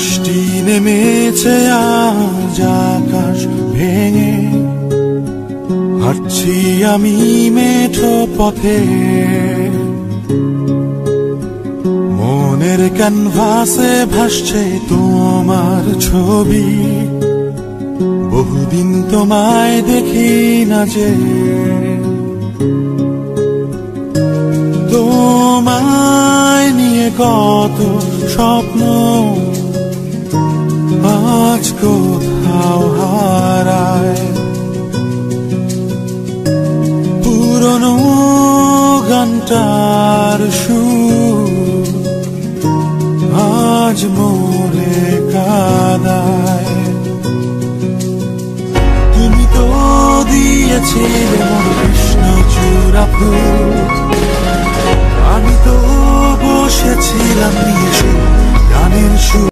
বৃষ্টি নেমেছে আজ আকাশ ভেঙে, হাঁটছি আমি মেঠো পথে। মনের ক্যানভাসে ভাসছে তোমার ছবি, বহুদিন তোমায় দেখি না যে। তোমায় নিয়ে কত স্বপ্ন আজ কোথাও হারায়। পুরনো গানটার সুর আজ মোরে কাঁদায়। তুমি তো দিয়েছিলে মোর কৃষ্ণচূড়া ফুল, আমি তো বসেছিলাম নিয়ে গানের